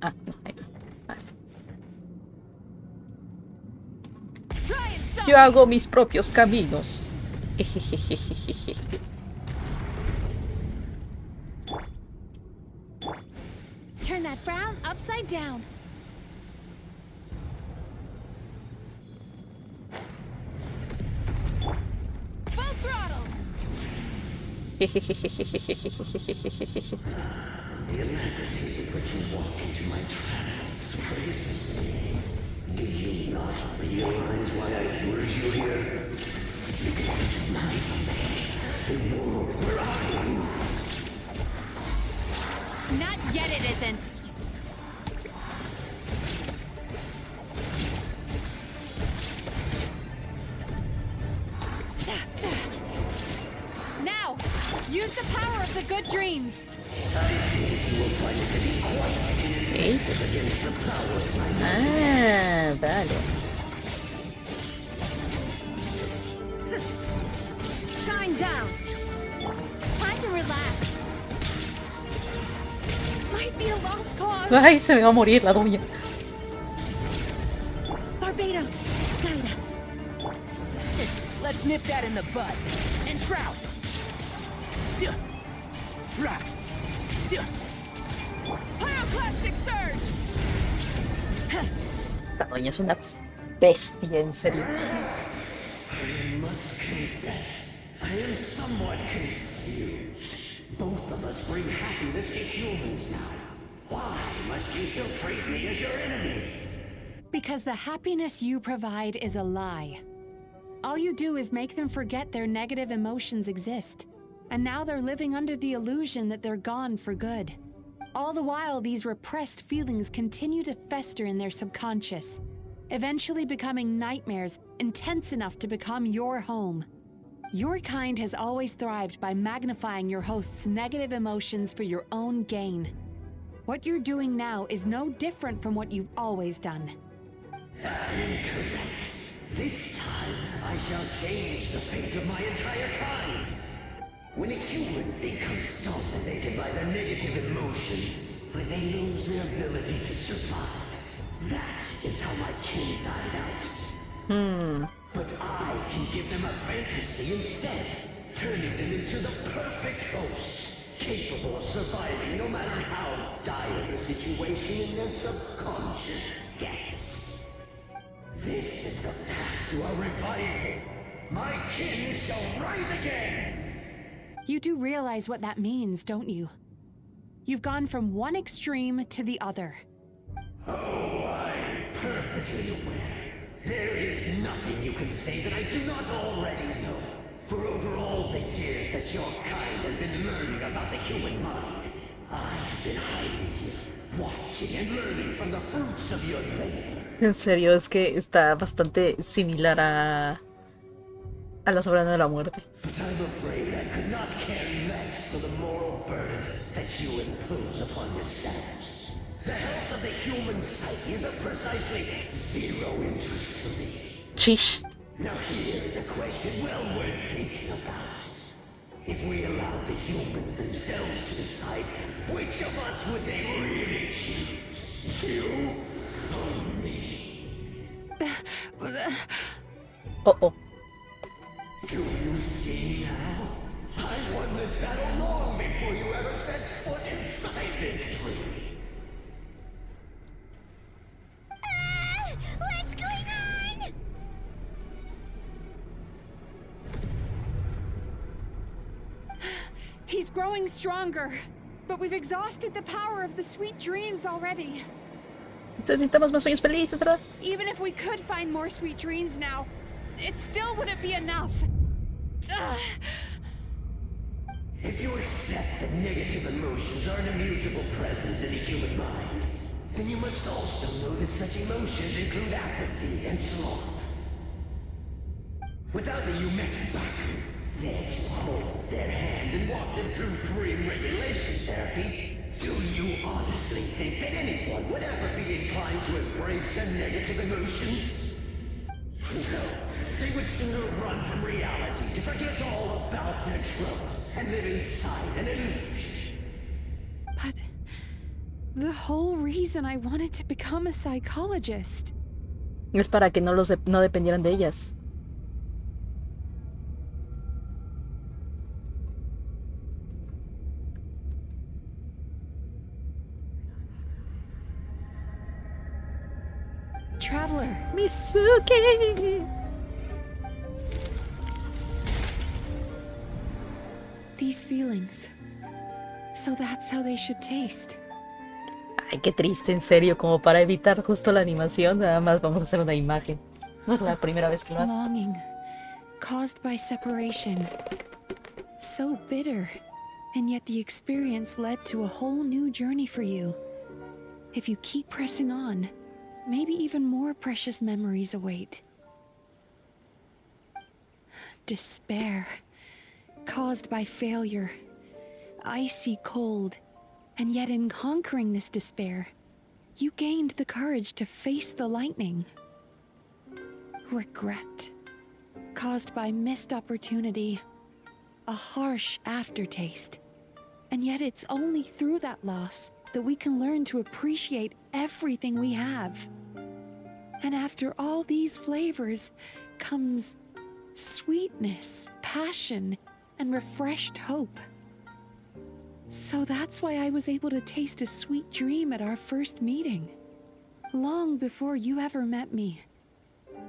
Ah, no, ahí va. Vale. Yo hago mis propios caminos. Ejejejejeje. Turn that frown upside down. Full throttle. Jejejejejejejejejejejeje. The alacrity with which you walk into my trance praises me. Do you not realize why I lured you here? Because this is my domain. The world where I am. Not yet, it isn't. Now, use the power of the good dreams. Okay. Ah, vale. Shine down. Time to relax. Might be a lost cause. Ay, se me va a morir la doña. Barbados, guide us. Let's nip that in the bud. And shroud. Right. Pyroclastic surge. La doña es una bestia, en serio. I must confess, I am somewhat confused. Both of us bring happiness to humans now. Why must you still treat me as your enemy? Because the happiness you provide is a lie. All you do is make them forget their negative emotions exist. And now they're living under the illusion that they're gone for good. All the while, these repressed feelings continue to fester in their subconscious, eventually becoming nightmares intense enough to become your home. Your kind has always thrived by magnifying your host's negative emotions for your own gain. What you're doing now is no different from what you've always done. Incorrect. This time, I shall change the fate of my entire kind. When a human becomes dominated by their negative emotions, when they lose their ability to survive, that is how my kin died out. But I can give them a fantasy instead, turning them into the perfect hosts, capable of surviving no matter how dire the situation in their subconscious gets. This is the path to a revival. My kin shall rise again! You do realize what that means, don't you? You've gone from one extreme to the other. Oh, I'm perfectly aware. There is nothing you can say that I do not already know. For over all the years that your kind has been learning about the human mind, I have been hiding here, watching and learning from the fruits of your labor. En serio, es que está bastante similar a la sobrana de la muerte. But I'm afraid I could not care less for the moral burdens that you impose upon yourselves. The health of the human psyche is of precisely zero interest to me. Chish. Now here is a question well worth thinking about. If we allowed the humans themselves to decide, which of us would they really choose? You or me? Oh. Do you see now? I won this battle long before you ever set foot inside this tree. What's going on? He's growing stronger, but we've exhausted the power of the sweet dreams already. Necesitamos más sueños felices, ¿verdad? Even if we could find more sweet dreams now, it still wouldn't be enough. If you accept that negative emotions are an immutable presence in the human mind, then you must also know that such emotions include apathy and sloth. Without the Yumekibaku there to hold their hand and walk them through dream regulation therapy, do you honestly think that anyone would ever be inclined to embrace their negative emotions? No, they would sooner run from reality to forget all about their troubles and live inside an illusion. But The whole reason I wanted to become a psychologist. Es para que no dependieran de ellas. Traveler. Mizuki. These feelings. So that's how they should taste. Ay, qué triste, en serio, como para evitar justo la animación, nada más vamos a hacer una imagen. No es la primera vez que lo hace. Longing, caused by separation. So bitter, and yet the experience led to a whole new journey for you. If you keep pressing on, maybe even more precious memories await. Despair, caused by failure. Icy cold, and yet in conquering this despair, you gained the courage to face the lightning. Regret, caused by missed opportunity, a harsh aftertaste. And yet it's only through that loss that we can learn to appreciate everything we have. And after all these flavors comes sweetness, passion, and refreshed hope. So that's why I was able to taste a sweet dream at our first meeting. Long before you ever met me,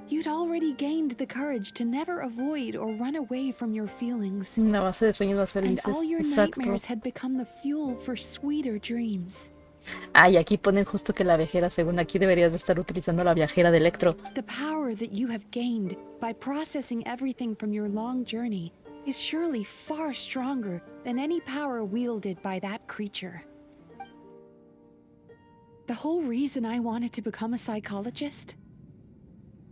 you'd already gained the courage to never avoid or run away from your feelings. Una base de sueños más And felices. all your Exacto. nightmares had become the fuel for sweeter dreams. Ah, y aquí ponen justo que la viajera, según aquí deberías de estar utilizando la viajera de Electro. The power that you have gained by processing everything from your long journey is surely far stronger than any power wielded by that creature. The whole reason I wanted to become a psychologist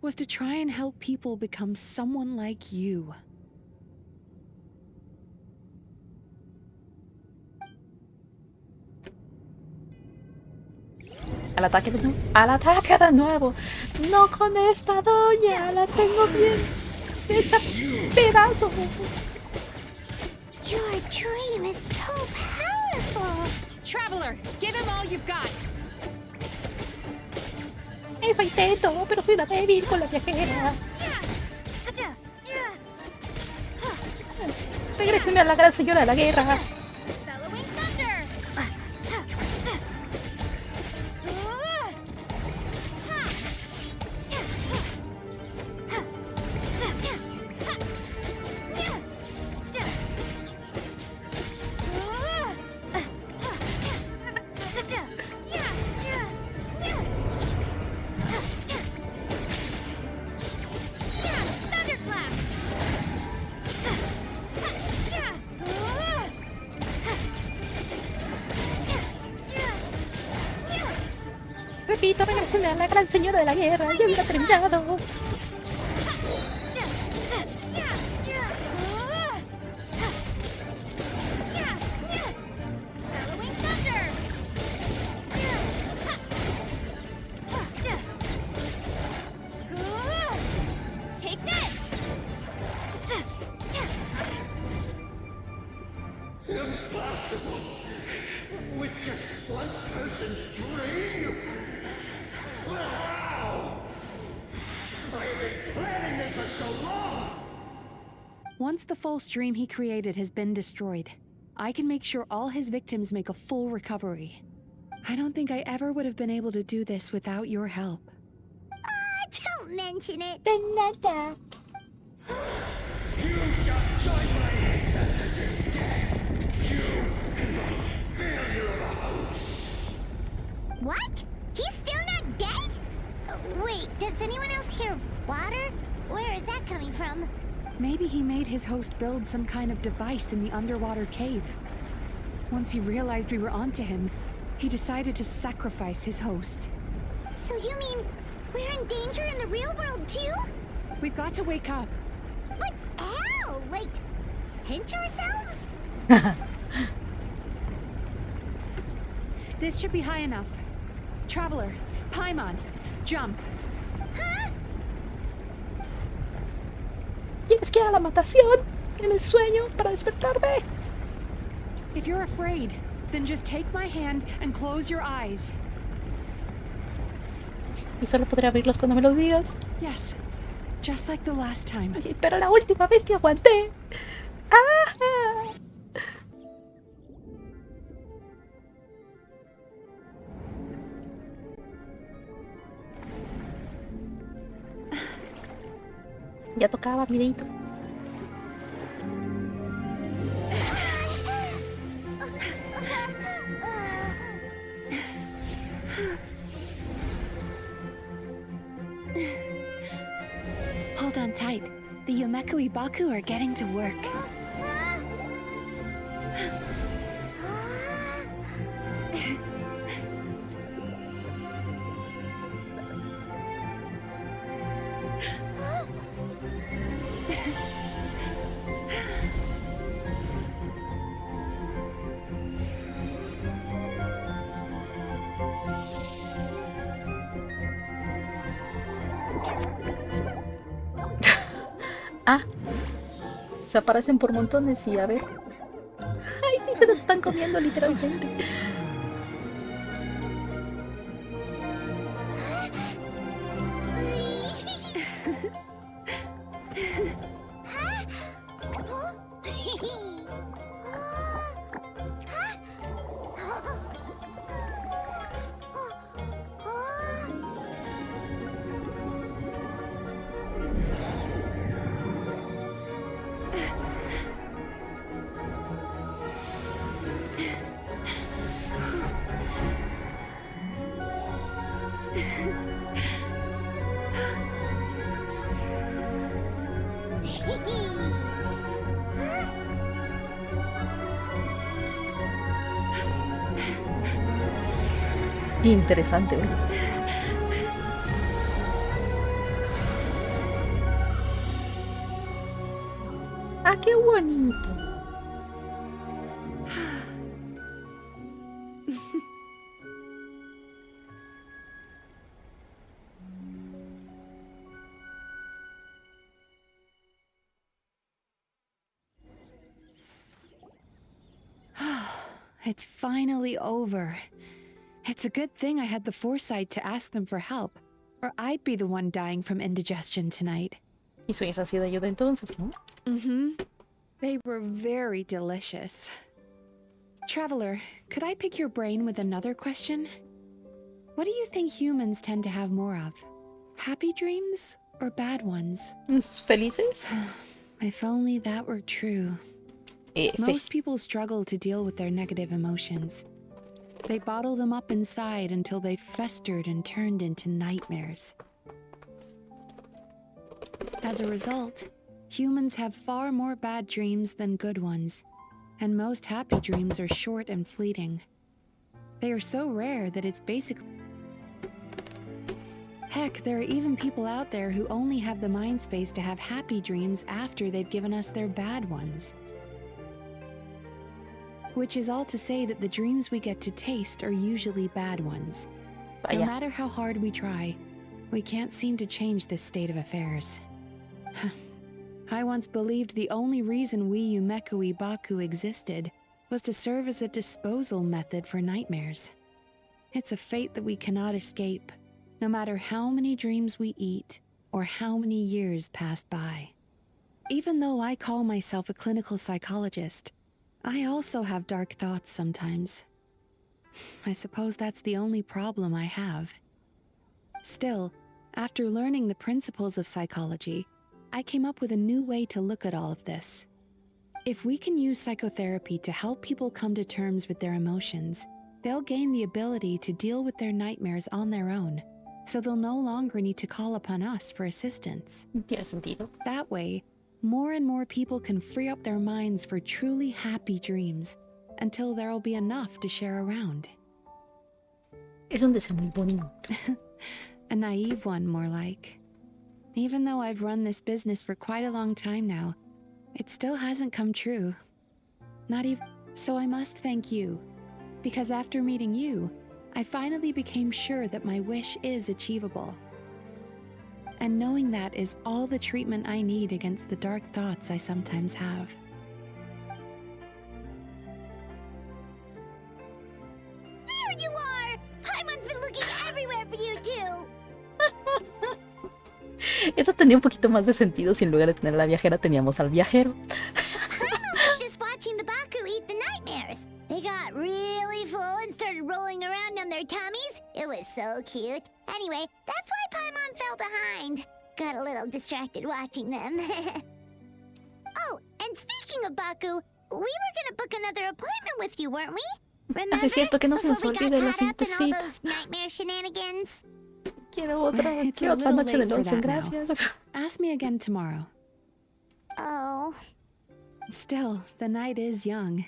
was to try and help people become someone like you. Al ataque de nuevo. Al ataque de nuevo. No con esta doña. La tengo bien hecha pedazos. Your dream is so powerful. Traveler, give him all you've got. Eso intento, pero soy una débil con la viajera. Regréseme a la gran señora de la guerra. Bellowing thunder. Thunderclap. Repito, regréseme a la gran señora de la guerra. Ya hubiera terminado. Bellowing thunder. Take this. Impossible! With just one person's dream? But how? I have been planning this for so long! Once the false dream he created has been destroyed, I can make sure all his victims make a full recovery. I don't think I ever would have been able to do this without your help. Don't mention it. You shall join my ancestors in death! You and my failure of a host! What? He's still not dead? Wait, does anyone else hear water? Where is that coming from? Maybe he made his host build some kind of device in the underwater cave. Once he realized we were onto him, he decided to sacrifice his host. So you mean we're in danger in the real world too? We've got to wake up. But how? Like, pinch ourselves? This should be high enough. Traveler, Paimon, jump. Huh? ¿Quieres que haga la matación en el sueño para despertarme? If you're afraid, Then just take my hand and close your eyes. Y solo podré abrirlos cuando me lo digas. Yes, just like the last time. Ay, pero la última vez te aguanté. ¡Ah! Ya tocaba, mi dedito. Hold on tight. The Yomeku Ibaku are getting to work. Ah, se aparecen por montones y a ver. Ay, sí, se los están comiendo literalmente. Interesante, oye. Ah, qué bonito. It's finally over. It's a good thing I had the foresight to ask them for help, or I'd be the one dying from indigestion tonight. Y sueños han sido yo de entonces, ¿no? They were very delicious. Traveler, could I pick your brain with another question? What do you think humans tend to have more of? Happy dreams or bad ones? ¿Felices? If only that were true. Most people struggle to deal with their negative emotions. They bottle them up inside until they festered and turned into nightmares. As a result, humans have far more bad dreams than good ones, and most happy dreams are short and fleeting. They are so rare that it's basically... Heck, there are even people out there who only have the mind space to have happy dreams after they've given us their bad ones. Which is all to say that the dreams we get to taste are usually bad ones. No matter how hard we try, we can't seem to change this state of affairs. I once believed the only reason we Yumeku Ibaku existed was to serve as a disposal method for nightmares. It's a fate that we cannot escape, no matter how many dreams we eat or how many years pass by. Even though I call myself a clinical psychologist, I also have dark thoughts sometimes. I suppose that's the only problem I have. Still, after learning the principles of psychology, I came up with a new way to look at all of this. If we can use psychotherapy to help people come to terms with their emotions, they'll gain the ability to deal with their nightmares on their own, so they'll no longer need to call upon us for assistance. Tiene sentido. That way, more and more people can free up their minds for truly happy dreams until there'll be enough to share around. Es un deseo muy bonito. A naive one, more like. Even though I've run this business for quite a long time now, it still hasn't come true. Not even. So I must thank you, because after meeting you, I finally became sure that my wish is achievable. And knowing that is all the treatment I need against the dark thoughts I sometimes have. for you too. Eso tenía un poquito más de sentido si en lugar de tener a la viajera teníamos al viajero. Paimon was just watching the Baku eat the nightmares. They got really full and started rolling around on their tummies. It was so cute. Anyway, that's why Paimon fell behind. Got a little distracted watching them. Oh, and speaking of Baku, we were gonna book another appointment with you, weren't we? Remember? Es cierto que no se nos Before we olvide got la caught up in all cita. those nightmare shenanigans. Quiero otra It's a little noche de late for once, that now. gracias. Ask me again tomorrow. Oh. Still, the night is young.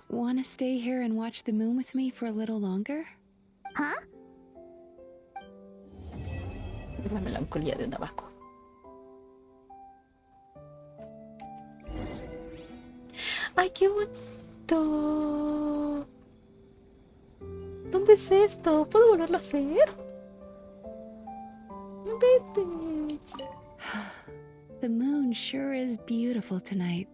Want to stay here and watch the moon with me for a little longer? Huh? La melancolía de un abaco. ¡Ay, qué bonito! ¿Dónde es esto? ¿Puedo volverlo a hacer? Vete. The moon sure is beautiful tonight.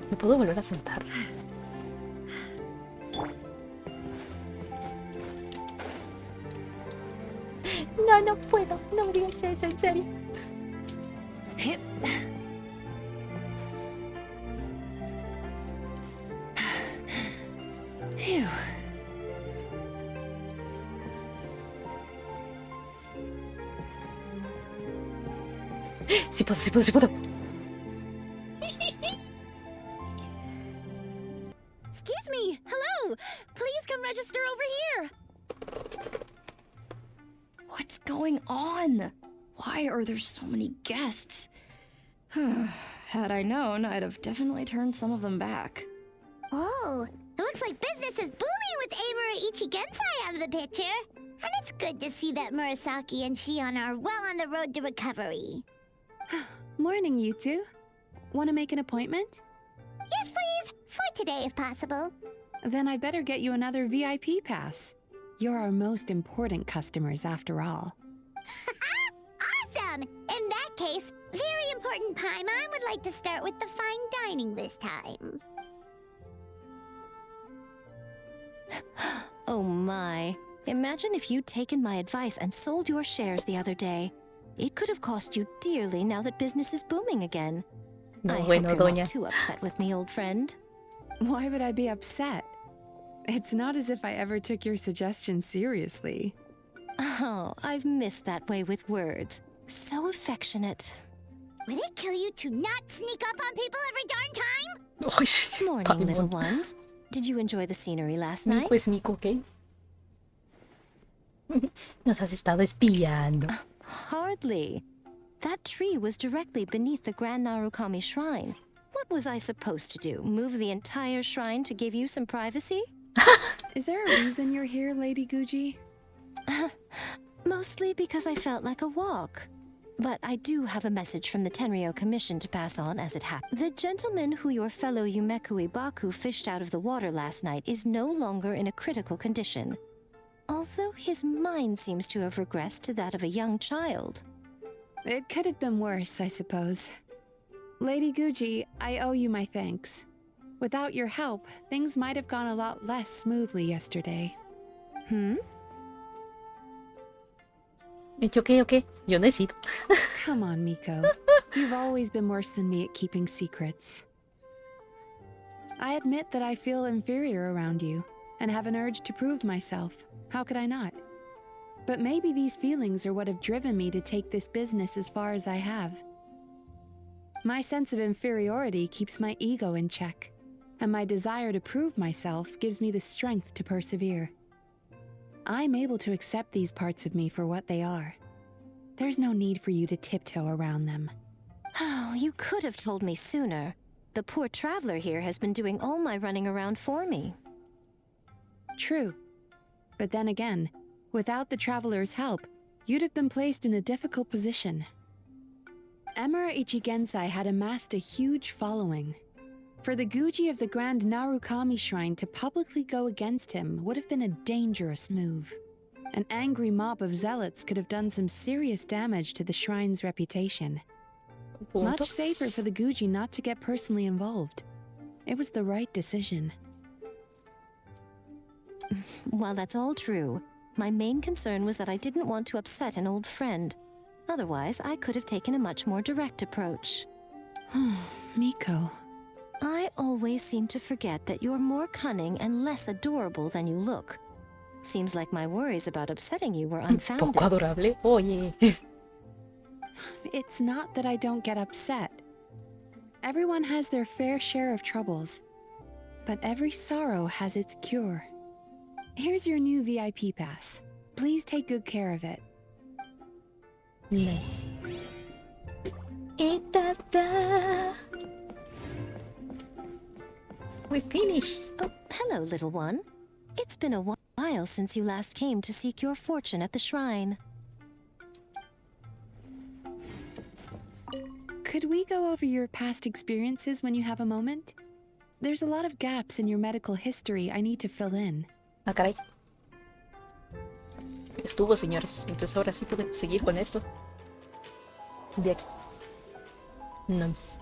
¿Me puedo volver a sentar? No, no puedo. No me digas eso, en serio. Phew. Sí puedo, sí puedo, sí puedo. Excuse me! Hello! Please come register over here! What's going on? Why are there so many guests? Had I known, I'd have definitely turned some of them back. Oh, it looks like business is booming with Amura Ichigensai out of the picture. And it's good to see that Murasaki and Shion are well on the road to recovery. Morning, you two. Want to make an appointment? Yes, please. For today, if possible. Then I better get you another VIP pass. You're our most important customers, after all. Awesome! In that case, very important Paimon would like to start with the fine dining this time. Oh my. Imagine if you'd taken my advice and sold your shares the other day. It could have cost you dearly now that business is booming again. No, I bueno, hope you're doña. not too upset with me, old friend. Why would I be upset? It's not as if I ever took your suggestion seriously. Oh, I've missed that way with words. So affectionate. Would it kill you to not sneak up on people every darn time? Uy, Morning, little Paimon. ones. Did you enjoy the scenery last night? Mico es mico, ¿ok? Nos has estado espiando. Hardly. That tree was directly beneath the Grand Narukami Shrine. What was I supposed to do? Move the entire shrine to give you some privacy? Is there a reason you're here, Lady Guji? Mostly because I felt like a walk. But I do have a message from the Tenryo Commission to pass on as it happened. The gentleman who your fellow Yumekui Baku fished out of the water last night is no longer in a critical condition. Although his mind seems to have regressed to that of a young child. It could have been worse, I suppose. Lady Guji, I owe you my thanks. Without your help, things might have gone a lot less smoothly yesterday. Ok. Yo necesito. Come on, Miko. You've always been worse than me at keeping secrets. I admit that I feel inferior around you, and have an urge to prove myself. How could I not? But maybe these feelings are what have driven me to take this business as far as I have. My sense of inferiority keeps my ego in check, and my desire to prove myself gives me the strength to persevere. I'm able to accept these parts of me for what they are. There's no need for you to tiptoe around them. Oh, you could have told me sooner. The poor traveler here has been doing all my running around for me. True. But then again, without the traveler's help, you'd have been placed in a difficult position. Emira Ichigensai had amassed a huge following. For the Guji of the Grand Narukami Shrine to publicly go against him would have been a dangerous move. An angry mob of zealots could have done some serious damage to the shrine's reputation. Punto. Much safer for the Guji not to get personally involved. It was the right decision. While that's all true, my main concern was that I didn't want to upset an old friend. Otherwise, I could have taken a much more direct approach. Miko. I always seem to forget that you're more cunning and less adorable than you look. Seems like my worries about upsetting you were unfounded. Poco adorable. Oye. It's not that I don't get upset. Everyone has their fair share of troubles. But every sorrow has its cure. Here's your new VIP pass. Please take good care of it. Nice. Da. We finished. Oh, hello, little one. It's been a while since you last came to seek your fortune at the shrine. Could we go over your past experiences when you have a moment? There's a lot of gaps in your medical history I need to fill in. Ah, caray. Estuvo, señores. Entonces ahora sí podemos seguir con esto. De aquí. Nice.